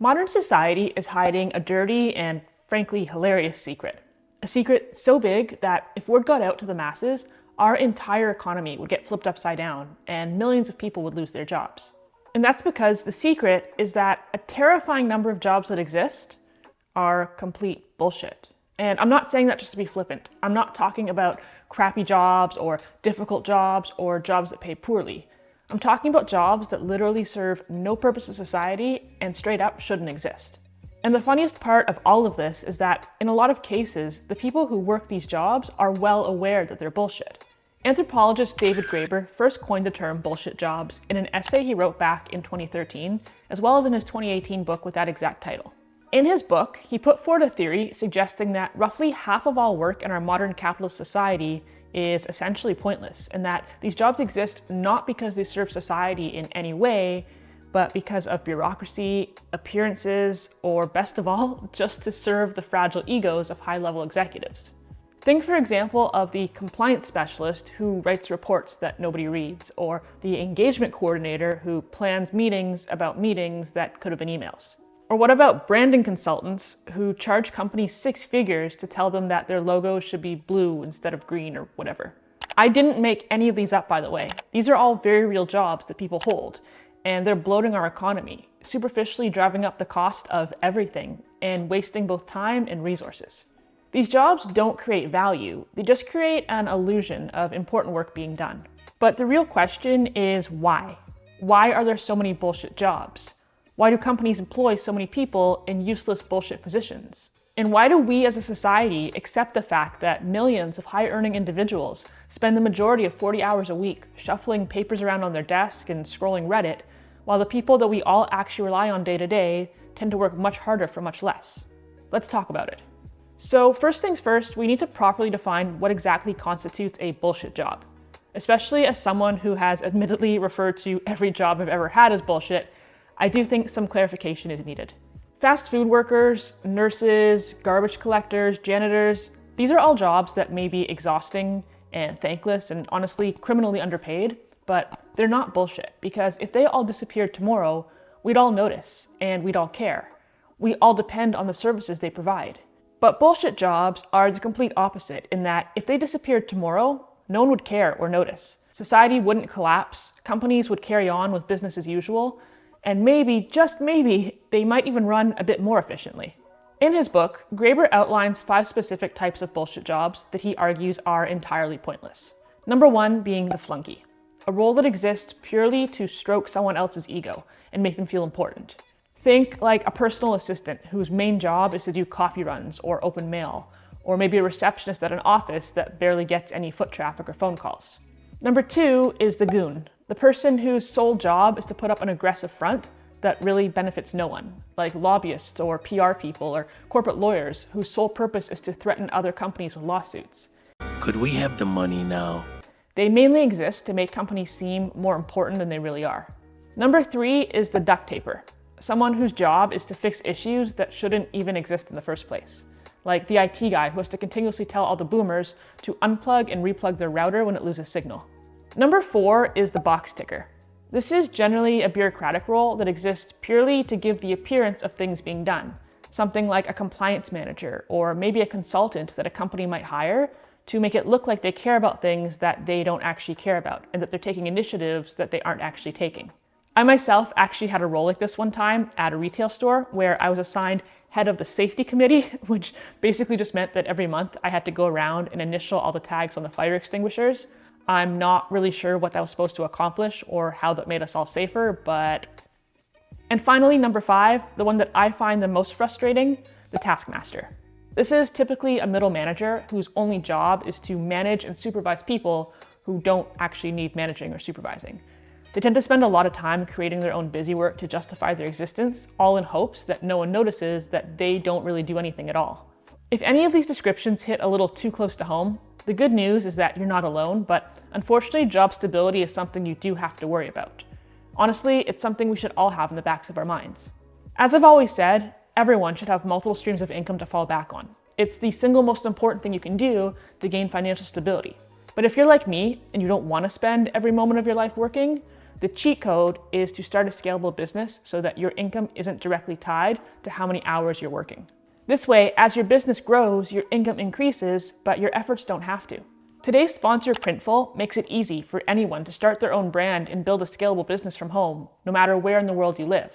Modern society is hiding a dirty and frankly hilarious secret. A secret so big that if word got out to the masses, our entire economy would get flipped upside down and millions of people would lose their jobs. And that's because the secret is that a terrifying number of jobs that exist are complete bullshit. And I'm not saying that just to be flippant. I'm not talking about crappy jobs or difficult jobs or jobs that pay poorly. I'm talking about jobs that literally serve no purpose to society and straight up shouldn't exist. And the funniest part of all of this is that in a lot of cases, the people who work these jobs are well aware that they're bullshit. Anthropologist David Graeber first coined the term bullshit jobs in an essay he wrote back in 2013, as well as in his 2018 book with that exact title. In his book, he put forward a theory suggesting that roughly half of all work in our modern capitalist society is essentially pointless, and that these jobs exist not because they serve society in any way, but because of bureaucracy, appearances, or best of all, just to serve the fragile egos of high-level executives. Think, for example, of the compliance specialist who writes reports that nobody reads, or the engagement coordinator who plans meetings about meetings that could have been emails. Or what about branding consultants who charge companies 6 figures to tell them that their logo should be blue instead of green or whatever? I didn't make any of these up, by the way. These are all very real jobs that people hold, and they're bloating our economy, superficially driving up the cost of everything and wasting both time and resources. These jobs don't create value, they just create an illusion of important work being done. But the real question is why? Why are there so many bullshit jobs? Why do companies employ so many people in useless bullshit positions? And why do we as a society accept the fact that millions of high-earning individuals spend the majority of 40 hours a week shuffling papers around on their desk and scrolling Reddit, while the people that we all actually rely on day to day tend to work much harder for much less? Let's talk about it. So first things first, we need to properly define what exactly constitutes a bullshit job. Especially as someone who has admittedly referred to every job I've ever had as bullshit, I do think some clarification is needed. Fast food workers, nurses, garbage collectors, janitors, these are all jobs that may be exhausting and thankless and honestly criminally underpaid, but they're not bullshit because if they all disappeared tomorrow, we'd all notice and we'd all care. We all depend on the services they provide. But bullshit jobs are the complete opposite in that if they disappeared tomorrow, no one would care or notice. Society wouldn't collapse, companies would carry on with business as usual, and maybe, just maybe, they might even run a bit more efficiently. In his book, Graeber outlines 5 specific types of bullshit jobs that he argues are entirely pointless. Number 1 being the flunky, a role that exists purely to stroke someone else's ego and make them feel important. Think like a personal assistant whose main job is to do coffee runs or open mail, or maybe a receptionist at an office that barely gets any foot traffic or phone calls. Number 2 is the goon, the person whose sole job is to put up an aggressive front that really benefits no one, like lobbyists or PR people or corporate lawyers whose sole purpose is to threaten other companies with lawsuits. Could we have the money now? They mainly exist to make companies seem more important than they really are. Number 3 is the duct taper, someone whose job is to fix issues that shouldn't even exist in the first place. Like the IT guy who has to continuously tell all the boomers to unplug and replug their router when it loses signal. Number 4 is the box ticker. This is generally a bureaucratic role that exists purely to give the appearance of things being done. Something like a compliance manager or maybe a consultant that a company might hire to make it look like they care about things that they don't actually care about and that they're taking initiatives that they aren't actually taking. I myself actually had a role like this one time at a retail store where I was assigned head of the safety committee, which basically just meant that every month I had to go around and initial all the tags on the fire extinguishers. I'm not really sure what that was supposed to accomplish or how that made us all safer, but... And finally, number 5, the one that I find the most frustrating, the taskmaster. This is typically a middle manager whose only job is to manage and supervise people who don't actually need managing or supervising. They tend to spend a lot of time creating their own busy work to justify their existence, all in hopes that no one notices that they don't really do anything at all. If any of these descriptions hit a little too close to home, the good news is that you're not alone, but unfortunately job stability is something you do have to worry about. Honestly, it's something we should all have in the backs of our minds. As I've always said, everyone should have multiple streams of income to fall back on. It's the single most important thing you can do to gain financial stability. But if you're like me and you don't want to spend every moment of your life working, The cheat code is to start a scalable business so that your income isn't directly tied to how many hours you're working. This way, as your business grows, your income increases, but your efforts don't have to. Today's sponsor, Printful, makes it easy for anyone to start their own brand and build a scalable business from home, no matter where in the world you live.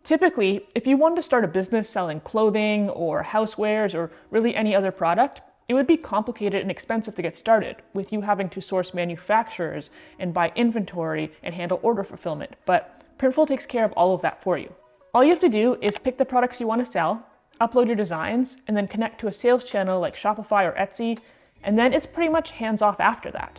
Typically, if you wanted to start a business selling clothing or housewares or really any other product, it would be complicated and expensive to get started, with you having to source manufacturers and buy inventory and handle order fulfillment. But Printful takes care of all of that for you. All you have to do is pick the products you want to sell, upload your designs, and then connect to a sales channel like Shopify or Etsy, and then it's pretty much hands-off after that.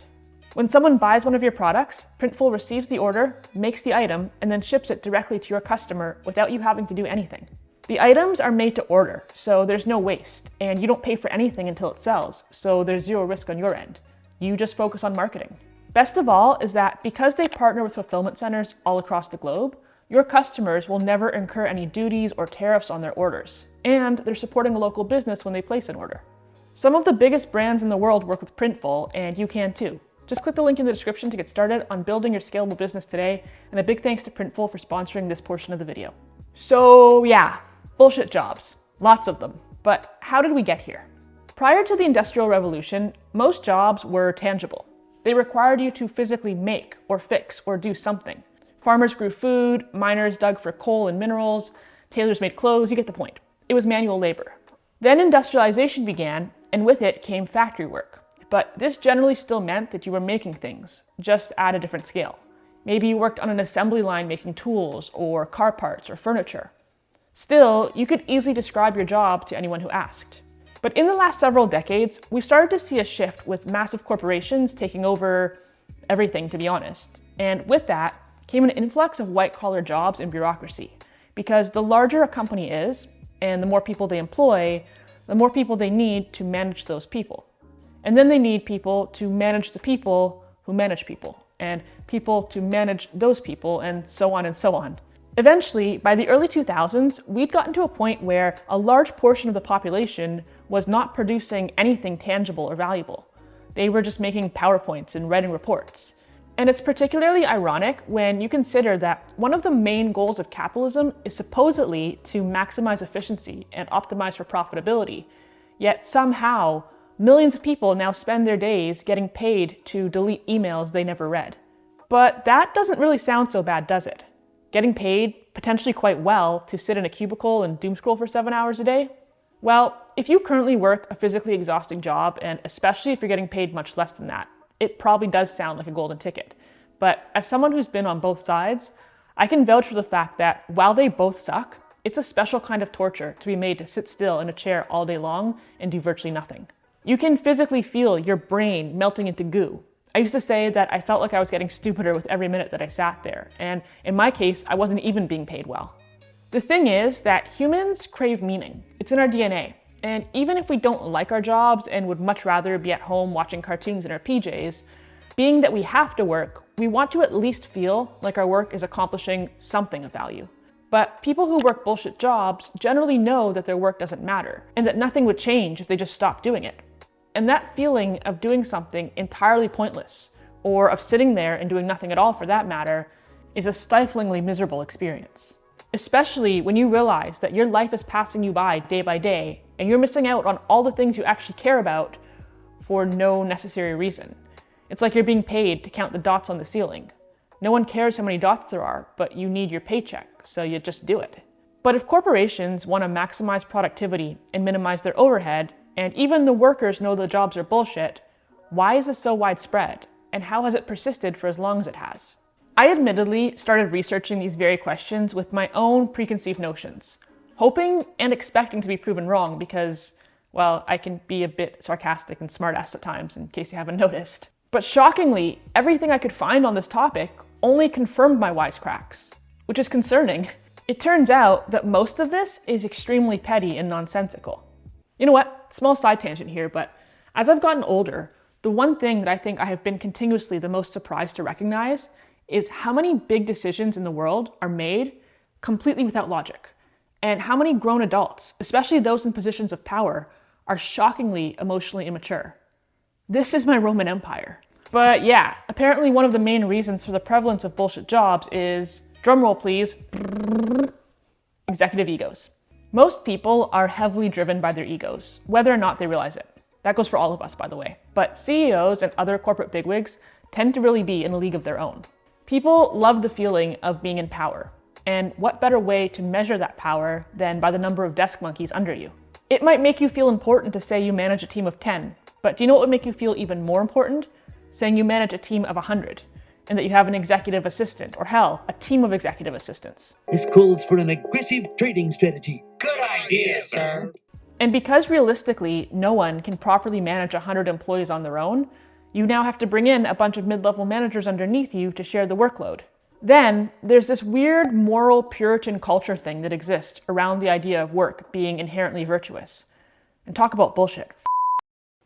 When someone buys one of your products, Printful receives the order, makes the item, and then ships it directly to your customer without you having to do anything. The items are made to order, so there's no waste, and you don't pay for anything until it sells, so there's zero risk on your end. You just focus on marketing. Best of all is that because they partner with fulfillment centers all across the globe, your customers will never incur any duties or tariffs on their orders, and they're supporting a local business when they place an order. Some of the biggest brands in the world work with Printful, and you can too. Just click the link in the description to get started on building your scalable business today, and a big thanks to Printful for sponsoring this portion of the video. So yeah, bullshit jobs, lots of them. But how did we get here? Prior to the Industrial Revolution, most jobs were tangible. They required you to physically make or fix or do something. Farmers grew food, miners dug for coal and minerals, tailors made clothes, you get the point. It was manual labor. Then industrialization began, and with it came factory work. But this generally still meant that you were making things, just at a different scale. Maybe you worked on an assembly line making tools or car parts or furniture. Still, you could easily describe your job to anyone who asked. But in the last several decades, we've started to see a shift with massive corporations taking over everything, to be honest. And with that came an influx of white-collar jobs and bureaucracy. Because the larger a company is, and the more people they employ, the more people they need to manage those people. And then they need people to manage the people who manage people, and people to manage those people, and so on and so on. Eventually, by the early 2000s, we'd gotten to a point where a large portion of the population was not producing anything tangible or valuable. They were just making PowerPoints and writing reports. And it's particularly ironic when you consider that one of the main goals of capitalism is supposedly to maximize efficiency and optimize for profitability. Yet somehow, millions of people now spend their days getting paid to delete emails they never read. But that doesn't really sound so bad, does it? Getting paid, potentially quite well, to sit in a cubicle and doom scroll for 7 hours a day? Well, if you currently work a physically exhausting job, and especially if you're getting paid much less than that, it probably does sound like a golden ticket. But as someone who's been on both sides, I can vouch for the fact that while they both suck, it's a special kind of torture to be made to sit still in a chair all day long and do virtually nothing. You can physically feel your brain melting into goo. I used to say that I felt like I was getting stupider with every minute that I sat there, and in my case, I wasn't even being paid well. The thing is that humans crave meaning. It's in our DNA. And even if we don't like our jobs and would much rather be at home watching cartoons in our PJs, being that we have to work, we want to at least feel like our work is accomplishing something of value. But people who work bullshit jobs generally know that their work doesn't matter, and that nothing would change if they just stopped doing it. And that feeling of doing something entirely pointless, or of sitting there and doing nothing at all for that matter, is a stiflingly miserable experience. Especially when you realize that your life is passing you by day, and you're missing out on all the things you actually care about for no necessary reason. It's like you're being paid to count the dots on the ceiling. No one cares how many dots there are, but you need your paycheck, so you just do it. But if corporations want to maximize productivity and minimize their overhead, and even the workers know the jobs are bullshit, why is this so widespread? And how has it persisted for as long as it has? I admittedly started researching these very questions with my own preconceived notions, hoping and expecting to be proven wrong because, well, I can be a bit sarcastic and smartass at times, in case you haven't noticed. But shockingly, everything I could find on this topic only confirmed my wisecracks, which is concerning. It turns out that most of this is extremely petty and nonsensical. You know what? Small side tangent here, but as I've gotten older, the one thing that I think I have been continuously the most surprised to recognize is how many big decisions in the world are made completely without logic, and how many grown adults, especially those in positions of power, are shockingly emotionally immature. This is my Roman Empire. But yeah, apparently one of the main reasons for the prevalence of bullshit jobs is, drumroll please, executive egos. Most people are heavily driven by their egos, whether or not they realize it. That goes for all of us, by the way. But CEOs and other corporate bigwigs tend to really be in a league of their own. People love the feeling of being in power. And what better way to measure that power than by the number of desk monkeys under you? It might make you feel important to say you manage a team of 10, but do you know what would make you feel even more important? Saying you manage a team of 100, and that you have an executive assistant, or hell, a team of executive assistants. This calls for an aggressive trading strategy. Good idea, sir. And because realistically, no one can properly manage 100 employees on their own, you now have to bring in a bunch of mid-level managers underneath you to share the workload. Then, there's this weird moral Puritan culture thing that exists around the idea of work being inherently virtuous. And talk about bullshit.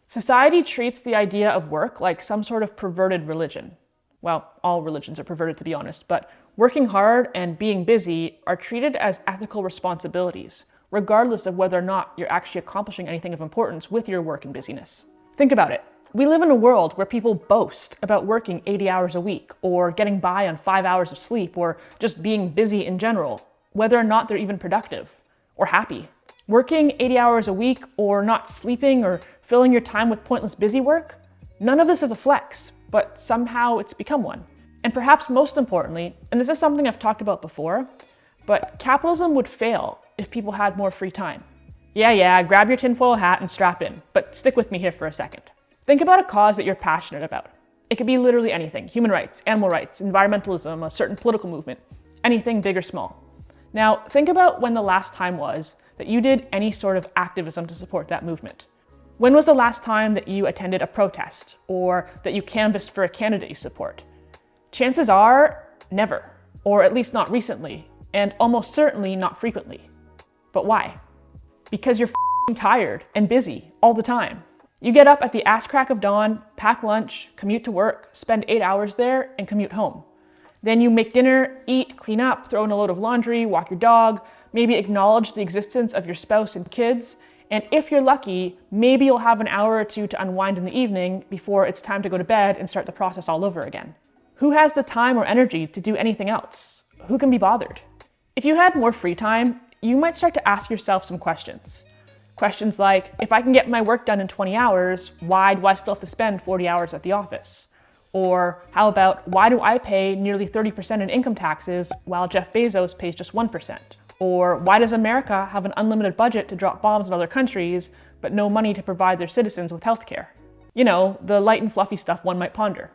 Society treats the idea of work like some sort of perverted religion. Well, all religions are perverted, to be honest, but working hard and being busy are treated as ethical responsibilities, regardless of whether or not you're actually accomplishing anything of importance with your work and busyness. Think about it. We live in a world where people boast about working 80 hours a week, or getting by on 5 hours of sleep, or just being busy in general, whether or not they're even productive or happy. Working 80 hours a week, or not sleeping, or filling your time with pointless busy work, none of this is a flex, but somehow it's become one. And perhaps most importantly, and this is something I've talked about before, but capitalism would fail if people had more free time. Yeah, grab your tinfoil hat and strap in, but stick with me here for a second. Think about a cause that you're passionate about. It could be literally anything: human rights, animal rights, environmentalism, a certain political movement, anything big or small. Now, think about when the last time was that you did any sort of activism to support that movement. When was the last time that you attended a protest, or that you canvassed for a candidate you support? Chances are, never, or at least not recently, and almost certainly not frequently. But why? Because you're tired and busy all the time. You get up at the ass crack of dawn, pack lunch, commute to work, spend 8 hours there, and commute home. Then you make dinner, eat, clean up, throw in a load of laundry, walk your dog, maybe acknowledge the existence of your spouse and kids, and if you're lucky, maybe you'll have an hour or two to unwind in the evening before it's time to go to bed and start the process all over again. Who has the time or energy to do anything else? Who can be bothered? If you had more free time, you might start to ask yourself some questions. Questions like, if I can get my work done in 20 hours, why do I still have to spend 40 hours at the office? Or how about, why do I pay nearly 30% in income taxes while Jeff Bezos pays just 1%? Or why does America have an unlimited budget to drop bombs in other countries, but no money to provide their citizens with healthcare? You know, the light and fluffy stuff one might ponder.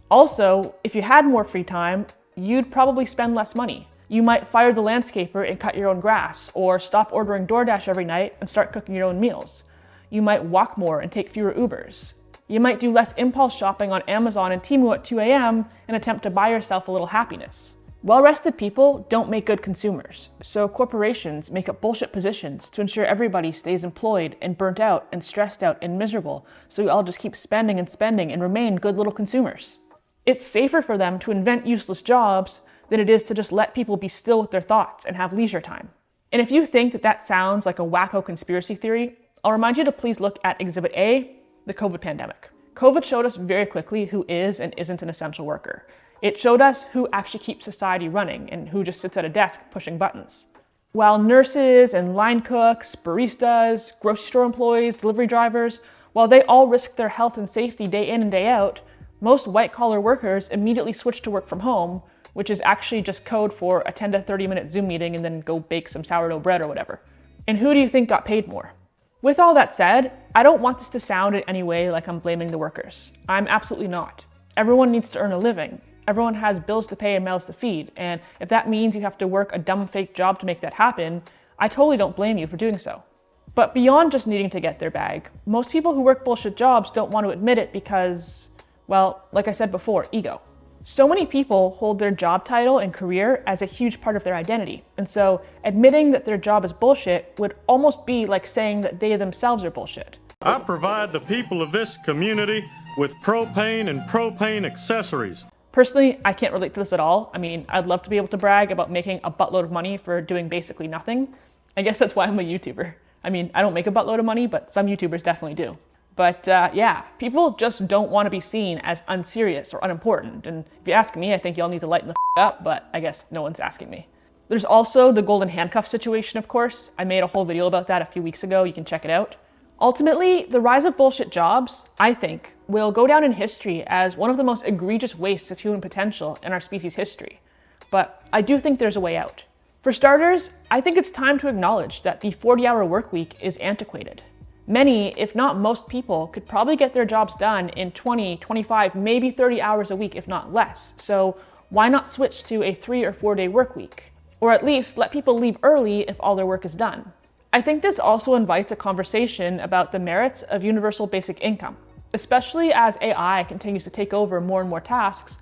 Also, if you had more free time, you'd probably spend less money. You might fire the landscaper and cut your own grass, or stop ordering DoorDash every night and start cooking your own meals. You might walk more and take fewer Ubers. You might do less impulse shopping on Amazon and Temu at 2 a.m. and attempt to buy yourself a little happiness. Well-rested people don't make good consumers, so corporations make up bullshit positions to ensure everybody stays employed and burnt out and stressed out and miserable, so you all just keep spending and remain good little consumers. It's safer for them to invent useless jobs than it is to just let people be still with their thoughts and have leisure time. And if you think that that sounds like a wacko conspiracy theory, I'll remind you to please look at Exhibit A, the COVID pandemic. COVID showed us very quickly who is and isn't an essential worker. It showed us who actually keeps society running and who just sits at a desk pushing buttons. While nurses and line cooks, baristas, grocery store employees, delivery drivers, while they all risk their health and safety day in and day out, most white-collar workers immediately switched to work from home, which is actually just code for attend a 30-minute Zoom meeting and then go bake some sourdough bread or whatever. And who do you think got paid more? With all that said, I don't want this to sound in any way like I'm blaming the workers. I'm absolutely not. Everyone needs to earn a living. Everyone has bills to pay and mouths to feed, and if that means you have to work a dumb fake job to make that happen, I totally don't blame you for doing so. But beyond just needing to get their bag, most people who work bullshit jobs don't want to admit it because, well, like I said before, ego. So many people hold their job title and career as a huge part of their identity, and so admitting that their job is bullshit would almost be like saying that they themselves are bullshit. I provide the people of this community with propane and propane accessories. Personally, I can't relate to this at all. I mean, I'd love to be able to brag about making a buttload of money for doing basically nothing. I guess that's why I'm a YouTuber. I mean, I don't make a buttload of money, but some YouTubers definitely do. But yeah, people just don't want to be seen as unserious or unimportant. And if you ask me, I think y'all need to lighten the up, but I guess no one's asking me. There's also the golden handcuff situation, of course. I made a whole video about that a few weeks ago. You can check it out. Ultimately, the rise of bullshit jobs, I think, will go down in history as one of the most egregious wastes of human potential in our species' history. But I do think there's a way out. For starters, I think it's time to acknowledge that the 40-hour workweek is antiquated. Many, if not most people, could probably get their jobs done in 20, 25, maybe 30 hours a week, if not less. So why not switch to a 3 or 4 day work week? Or at least let people leave early if all their work is done. I think this also invites a conversation about the merits of universal basic income. Especially as AI continues to take over more and more tasks,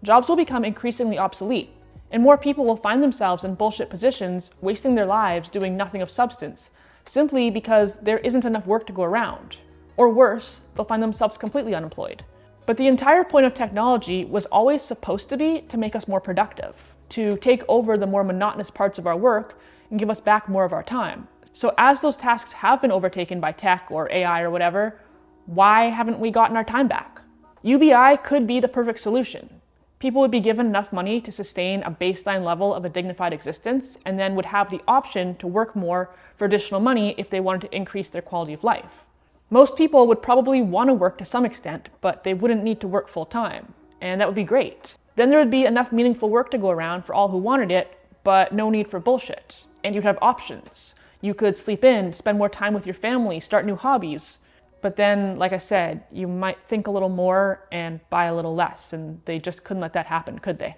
jobs will become increasingly obsolete, and more people will find themselves in bullshit positions, wasting their lives doing nothing of substance, simply because there isn't enough work to go around. Or worse, they'll find themselves completely unemployed. But the entire point of technology was always supposed to be to make us more productive, to take over the more monotonous parts of our work and give us back more of our time. So as those tasks have been overtaken by tech or AI or whatever, why haven't we gotten our time back? UBI could be the perfect solution. People would be given enough money to sustain a baseline level of a dignified existence and then would have the option to work more for additional money if they wanted to increase their quality of life. Most people would probably want to work to some extent, but they wouldn't need to work full time, and that would be great. Then there would be enough meaningful work to go around for all who wanted it, but no need for bullshit. And you'd have options. You could sleep in, spend more time with your family, start new hobbies. But then, like I said, you might think a little more and buy a little less, and they just couldn't let that happen, could they?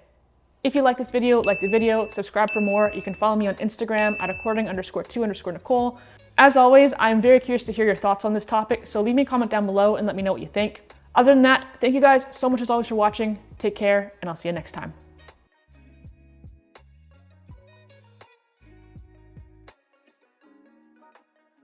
If you like this video, like the video, subscribe for more. You can follow me on Instagram at according_2_Nicole. As always, I'm very curious to hear your thoughts on this topic, so leave me a comment down below and let me know what you think. Other than that, thank you guys so much as always for watching. Take care, and I'll see you next time.